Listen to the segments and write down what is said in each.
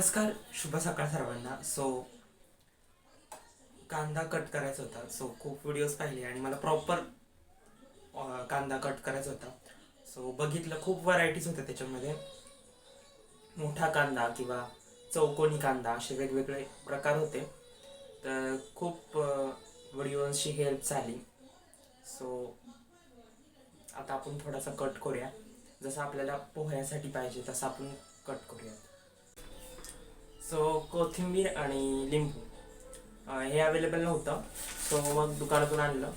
नमस्कार, शुभ सकाळ सर्वांना. कांदा कट करायचा होता. खूप व्हिडिओज पाहिले आणि मला प्रॉपर कांदा कट करायचा होता. बघितलं, खूप व्हरायटीज होत्या त्याच्यामध्ये. मोठा कांदा किंवा चौकोनी कांदा असे वेगवेगळे प्रकार होते. तर खूप व्हिडिओजची हेल्प झाली. आता आपण थोडासा कट करूया. जसं आपल्याला पोह्यासाठी पाहिजे तसं आपण कट करूया. कोथिंबीर आणि लिंबू हे अवेलेबल नव्हतं. मग दुकानातून आणलं.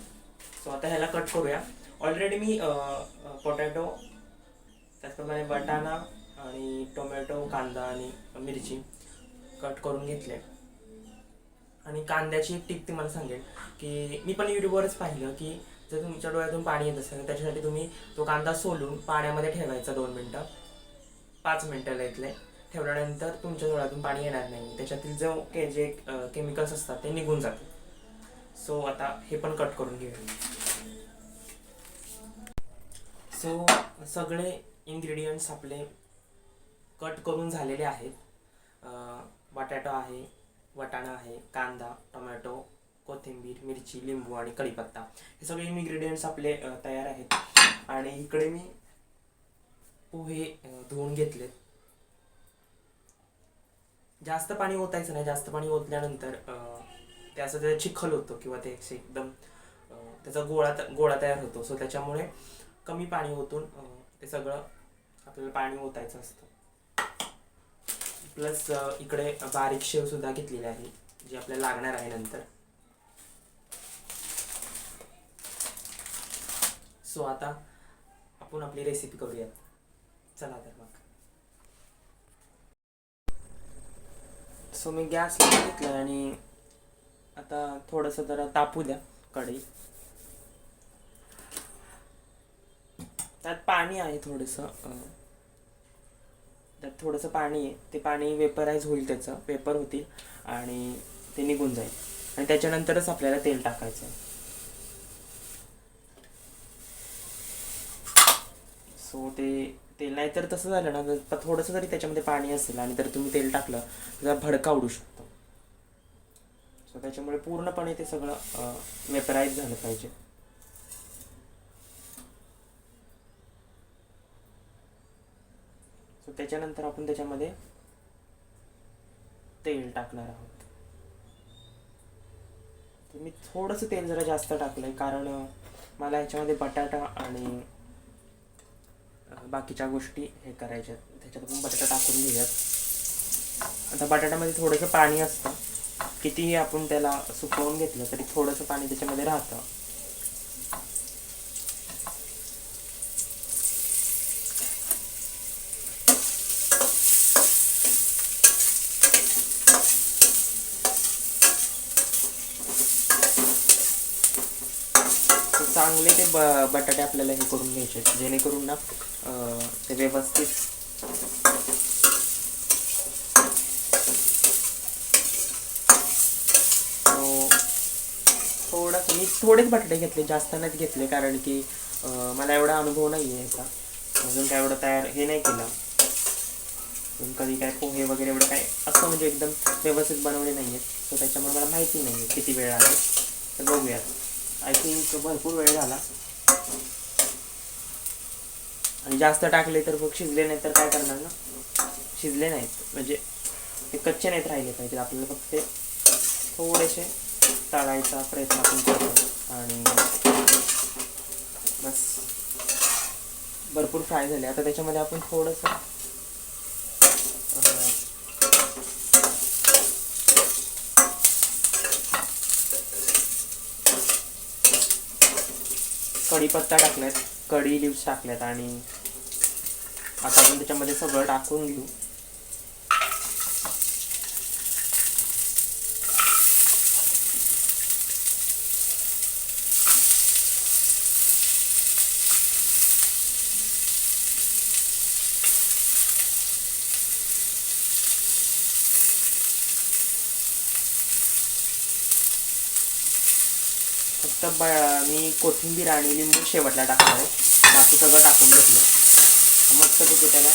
आता ह्याला कट करूया. ऑलरेडी मी पोटॅटो, त्याचप्रमाणे वाटाणा आणि टोमॅटो, कांदा आणि मिरची कट करून घेतले. आणि कांद्याची एक टिप तुम्हाला सांगेल की मी पण यूट्यूबवरच पाहिलं की जर तुमच्या डोळ्यातून पाणी येत असेल त्याच्यासाठी तुम्ही तो कांदा सोलून पाण्यामध्ये ठेवायचा 2 मिनटं, 5 मिनटं इथले ठेवल्यानंतर तुमच्या डोळ्यातून पाणी येणार नाही. त्याच्यातील जे केमिकल्स असतात ते निघून जातात. आता हे पण कट करून घेऊया. सगळे इन्ग्रेडियंट्स आपले कट करून झालेले आहेत. बटाटा आहे, वाटाणा आहे, कांदा, टोमॅटो, कोथिंबीर, मिरची, लिंबू आणि कढीपत्ता हे सगळे इन्ग्रेडियंट्स आपले तयार आहेत. आणि इकडे मी पोहे धुवून घेतलेत. जास्त पाणी ओतायचं नाही. जास्त पाणी ओतल्यानंतर ते असं त्याचा चिखल होतो किंवा ते एकदम त्याचा गोळा तयार होतो. त्याच्यामुळे कमी पाणी ओतून ते सगळं आपल्याला पाणी ओतायचं असतं. प्लस इकडे बारीक शेव सुद्धा घेतलेली आहे जी आपल्याला लागणार आहे नंतर. आता आपण आपली रेसिपी करूयात. चला तर मग. मी गॅस लावून घेतला आणि आता थोडंसं जरा तापू द्या कढई. त्यात पाणी आहे थोडंसं, पाणी आहे. ते पाणी वेपराईज होईल, त्याचं वेपर होतील आणि ते निघून जाईल. आणि त्याच्यानंतरच आपल्याला तेल टाकायचं आहे. तेल नाही तर तसं झालं ना, थोडंसं जरी त्याच्यामध्ये पाणी असेल आणि जर तुम्ही तेल टाकलं तर भडका उडू शकतो. त्याच्यामुळे पूर्णपणे ते सगळं वेपराईज झालं पाहिजे. त्याच्यानंतर आपण त्याच्यामध्ये तेल टाकणार आहोत. मी थोडंसं तेल जरा जास्त टाकलंय कारण मला ह्याच्यामध्ये बटाटा आणि बाकीच्या गोष्टी हे करायच्यात. त्याच्यात आपण बटाटा टाकून घेऊयात. आता बटाट्यामध्ये थोडंसं पाणी असतं. कितीही आपण त्याला सुकवून घेतलं तरी थोडंसं पाणी त्याच्यामध्ये राहतं. चांगले ते बटाटे आपल्याला हे करून घ्यायचे जेणेकरून ना ते व्यवस्थित मी थोडेच बटाटे घेतले, जास्त नाहीच घेतले कारण की मला एवढा अनुभव नाही आहे याचा. अजून काय एवढं तयार हे नाही केलं. कधी काय पोहे वगैरे एवढं काय असं म्हणजे एकदम व्यवस्थित बनवले नाही आहेत. त्याच्यामुळे मला माहिती नाही आहे किती वेळ लागेल. तर बघूयात. आय थिंक भरपूर वेळ झाला. आणि जास्त टाकले तर मग शिजले नाही तर काय करणार ना. शिजले नाहीत म्हणजे ते कच्चे नाहीत राहिले पाहिजे. आपल्याला फक्त ते थोडेसे तळायचा प्रयत्न आपण करतो आणि बस. भरपूर फ्राय झाले. आता त्याच्यामध्ये आपण थोडंसं कढीपत्ता टाकलाय, कढी लिव्स टाकल्यात आणि आता आपण त्याच्यामध्ये सगळं टाकून घेऊ. फक्त मी कोथिंबीर आणि लिंबू शेवटला टाकणार आहे. बाकी सगळं टाकून घेतलं. मस्त त्याला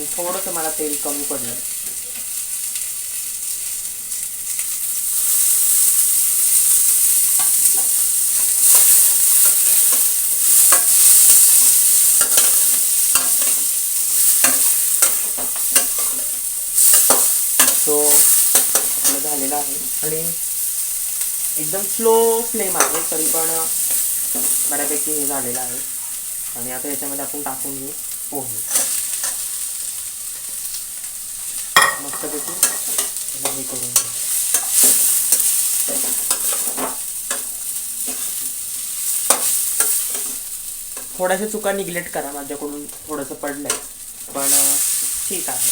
थोडंसं मला तेल कमी पडलं. सो आपलं झालेलं आहे आणि एकदम स्लो फ्लेम आहे, तरी पण बऱ्यापैकी हे झालेलं आहे. आणि आता याच्यामध्ये आपण टाकून घेऊ पोहे. मस्तपैकी हे करून घेऊ. थोड्याशा चुका निग्लेक्ट करा, माझ्याकडून थोडंसं पडलंय, पण ठीक आहे,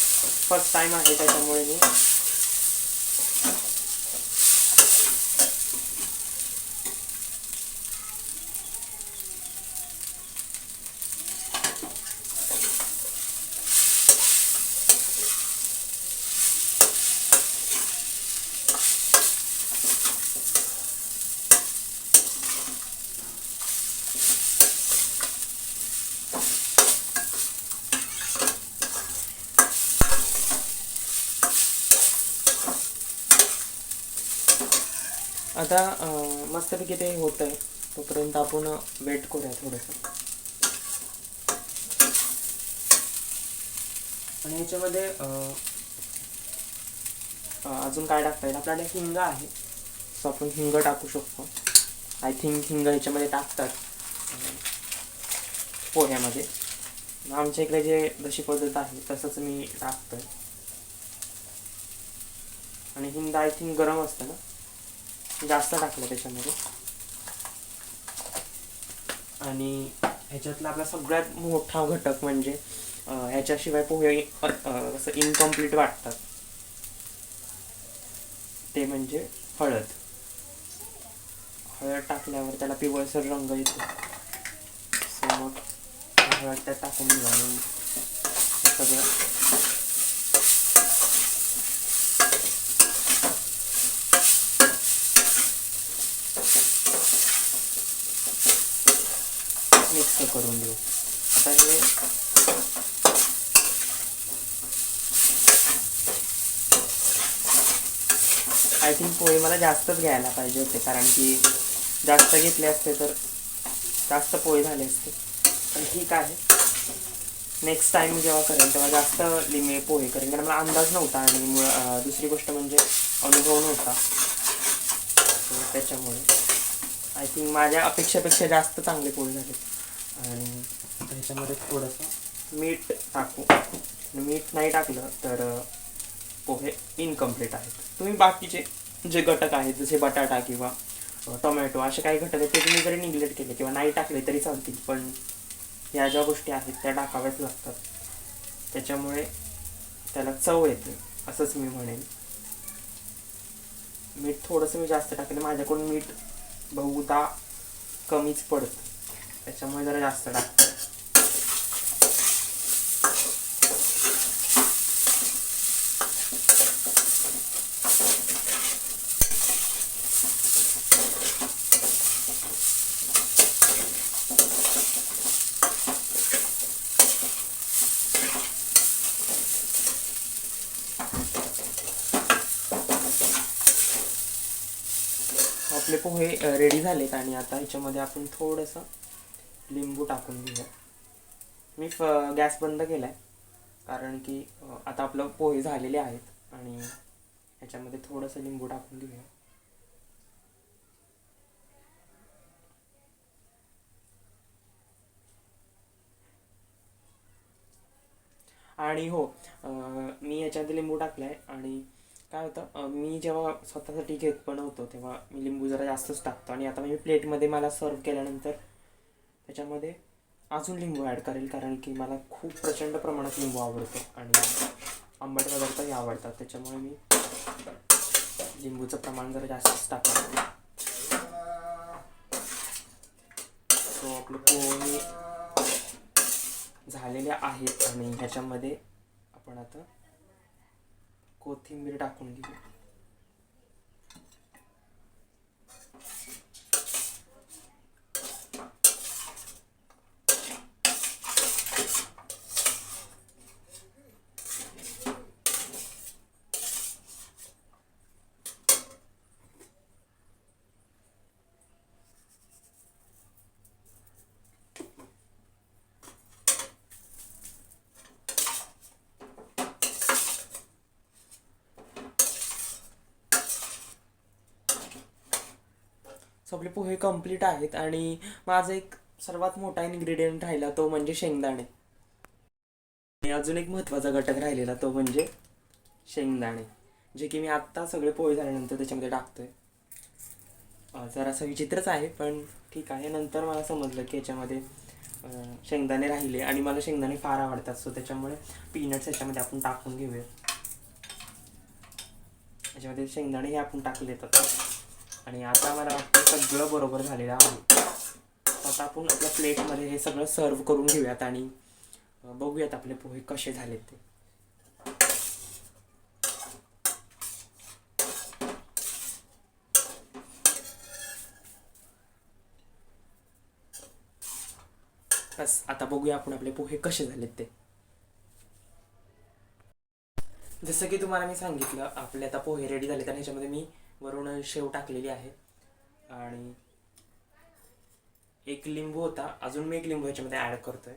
फर्स्ट टाइम आहे त्याच्यामुळे मी आता मस्तपैकी ते होत आहे, तोपर्यंत आपण वेट करूया थोडंसं. आणि ह्याच्यामध्ये अजून काय टाकता येईल, आपल्याकडे हिंग आहे, सो आपण हिंग टाकू शकतो. आय थिंक हिंग ह्याच्यामध्ये टाकतात पोह्यामध्ये. आमच्या इकडे जे जशी पद्धत आहे तसंच मी टाकतोय. आणि हिंग आय थिंक गरम असतं ना, जास्त टाकलं त्याच्यामध्ये. आणि ह्याच्यातला आपला सगळ्यात मोठा घटक म्हणजे ह्याच्याशिवाय पोहे असं इनकम्प्लीट वाटतात, ते म्हणजे हळद. हळद टाकल्यावर त्याला पिवळसर रंग येतो. सो मग हळद त्यात टाकून घेऊ आणि सगळं मिक्स करून देऊ. आता हे आय थिंक पोहे मला जास्तच घ्यायला पाहिजे होते, कारण की जास्त घेतले असते तर जास्त पोहे झाले असते. पण ठीक आहे, नेक्स्ट टाईम जेव्हा करेन तेव्हा जास्त पोहे करेन, कारण मला अंदाज नव्हता आणि दुसरी गोष्ट म्हणजे अनुभव नव्हता. त्याच्यामुळे आय थिंक माझ्या अपेक्षेपेक्षा जास्त चांगले पोहे झाले. आणि ह्याच्यामध्ये थोडंसं मीठ टाकू. मीठ नाही टाकलं तर पोहे इनकम्प्लीट आहेत. तुम्ही बाकीचे जे घटक आहेत जसे बटाटा किंवा टोमॅटो असे काही घटक आहेत ते तुम्ही जरी निग्लेक्ट केले किंवा नाही टाकले तरी चालतील, पण ह्या ज्या गोष्टी आहेत त्या टाकाव्याच लागतात. त्याच्यामुळे त्याला चव येते असंच मी म्हणेन. मीठ थोडंसं मी जास्त टाकलं, माझ्याकडून मीठ बहुधा कमीच पडतं, त्याच्यामुळे जरा जास्त टाकतो. आपले पोहे रेडी झालेत आणि आता ह्याच्यामध्ये आपण थोडंसं लिंबू टाकून घेऊया. मी गॅस बंद केला आहे कारण की आता आपलं पोहे झालेले आहेत आणि ह्याच्यामध्ये थोडंसं लिंबू टाकून घेऊया. आणि हो, मी याच्यामध्ये लिंबू टाकला आहे. आणि काय होतं, मी जेव्हा स्वतःसाठी केक बनवतो तेव्हा मी लिंबू जरा जास्तच टाकतो. आणि आता मी प्लेटमध्ये मला सर्व केल्यानंतर त्याच्यामध्ये अजून लिंबू ॲड करेल, कारण की मला खूप प्रचंड प्रमाणात लिंबू आवडतो आणि आंबट पदार्थही आवडतात. त्याच्यामुळे मी लिंबूचं प्रमाण जरा जास्तच टाकतो. सो आपले पोहे झालेले आहेत आणि ह्याच्यामध्ये आपण आता कोथिंबीर टाकून घेऊ. सो आपले पोहे कम्प्लीट आहेत आणि माझा एक सर्वात मोठा इन्ग्रेडियंट राहिला तो म्हणजे शेंगदाणे. आणि अजून एक महत्त्वाचा घटक राहिलेला तो म्हणजे शेंगदाणे, जे की मी आत्ता सगळे पोहे झाल्यानंतर त्याच्यामध्ये टाकतोय. जरासं विचित्रच आहे पण ठीक आहे. नंतर मला समजलं की याच्यामध्ये शेंगदाणे राहिले आणि मला शेंगदाणे फार आवडतात. सो त्याच्यामुळे पीनट्स याच्यामध्ये आपण टाकून घेऊया. याच्यामध्ये शेंगदाणे हे आपण टाकले तर आणि आता मला वाटतं सगळं बरोबर झालेलं आहे. आता आपण आपल्या प्लेटमध्ये हे सगळं सर्व करून घेऊयात आणि बघूयात आपले पोहे कसे झालेत ते. बस आता बघूया आपण आपले पोहे कसे झालेत ते. जसं की तुम्हाला मी सांगितलं आपले आता पोहे रेडी झाले, तर ह्याच्यामध्ये मी वरून शेव टाकलेली आहे आणि एक लिंबू होता, अजून मी एक लिंबू ह्याच्यामध्ये ॲड करतोय.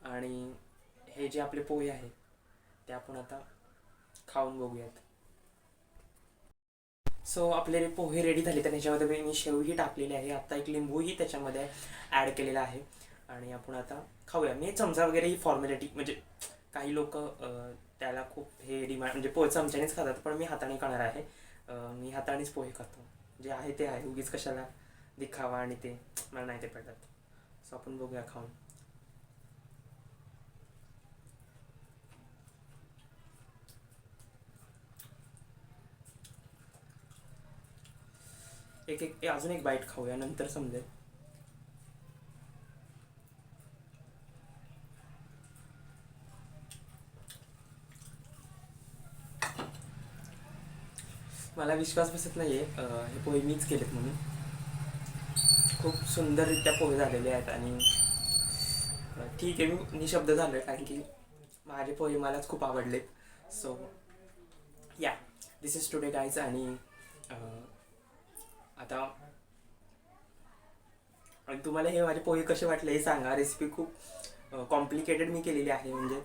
आणि हे जे आपले पोहे आहेत ते आपण आता खाऊन बघूयात. सो आपले पोहे रेडी झाले, तर ह्याच्यामध्ये मी शेवही टाकलेली आहे. आता एक लिंबूही त्याच्यामध्ये ॲड केलेला आहे आणि आपण आता खाऊया. मी चमचा वगैरे ही फॉर्मॅलिटी, म्हणजे काही लोक त्याला खूप हे डिमांड म्हणजे पोहे चमच्यानेच खातात, पण मी हाताने खाणार आहे. मी हातानेच पोहे खातो. जे आहे ते आहे, उगीच कशाला दिखावा आणि ते मला नाही ते पडत. सो आपण बघूया खाऊन. अजून एक बाईट खाऊया, नंतर समजेल. मला विश्वास बसत नाहीये हे पोहे मीच केलेत म्हणून. खूप सुंदररित्या पोहे झालेले आहेत आणि ठीक आहे, मी निशब्द झालो आहे कारण की माझे पोहे मलाच खूप आवडलेत. सो या, दिस इज टुडे गाईज. आणि आता तुम्हाला हे माझे पोहे कसे वाटले हे सांगा. रेसिपी खूप कॉम्प्लिकेटेड मी केलेली आहे, म्हणजे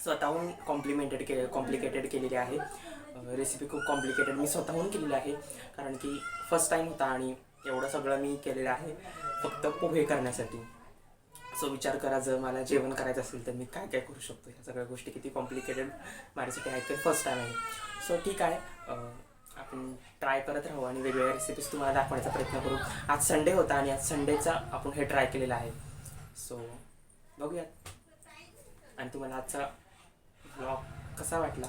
स्वतःहून कॉम्प्लिकेटेड केलेली आहे. रेसिपी खूप कॉम्प्लिकेटेड मी स्वतःहून केलेली आहे कारण की फर्स्ट टाईम होता आणि एवढं सगळं मी केलेलं आहे फक्त पोहे करण्यासाठी. सो विचार करा, जर मला जेवण करायचं असेल तर मी काय काय करू शकतो. ह्या सगळ्या गोष्टी किती कॉम्प्लिकेटेड माझ्यासाठी आहेत, तर फर्स्ट टाईम आहे. सो ठीक आहे, आपण ट्राय करत राहू आणि वेगवेगळ्या रेसिपीज तुम्हाला दाखवण्याचा प्रयत्न करू. आज संडे होता आणि आज संडेचा आपण हे ट्राय केलेलं आहे. सो बघूयात. आणि तुम्हाला आजचा ब्लॉग कसा वाटला